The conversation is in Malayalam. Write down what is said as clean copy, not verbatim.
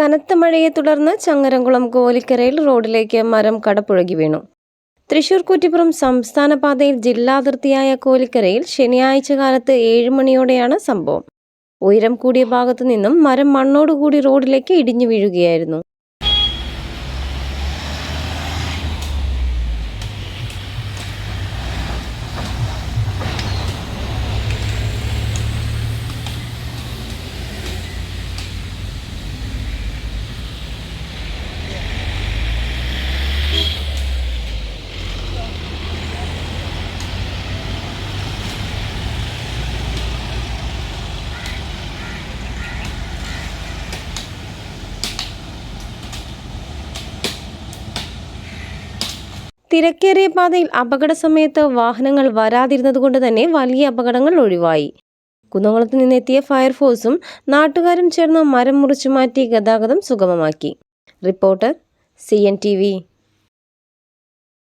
കനത്ത മഴയെ തുടർന്ന് ചങ്ങരംകുളം കോലിക്കരയിൽ റോഡിലേക്ക് മരം കടപുഴകി വീണു. തൃശൂർ കുറ്റിപ്പുറം സംസ്ഥാന പാതയിൽ ജില്ലാതിർത്തിയായ കോലിക്കരയിൽ ശനിയാഴ്ച കാലത്ത് 7 മണിയോടെയാണ് സംഭവം. ഉയരം കൂടിയ ഭാഗത്തു നിന്നും മരം മണ്ണോടുകൂടി റോഡിലേക്ക് ഇടിഞ്ഞു വീഴുകയായിരുന്നു. തിരക്കേറിയ പാതയിൽ അപകട സമയത്ത് വാഹനങ്ങൾ വരാതിരുന്നതുകൊണ്ട് തന്നെ വലിയ അപകടങ്ങൾ ഒഴിവായി. കുന്നംകുളത്ത് നിന്നെത്തിയ ഫയർഫോഴ്സും നാട്ടുകാരും ചേർന്ന് മരം മുറിച്ചു മാറ്റി ഗതാഗതം സുഗമമാക്കി. Reporter CNTV.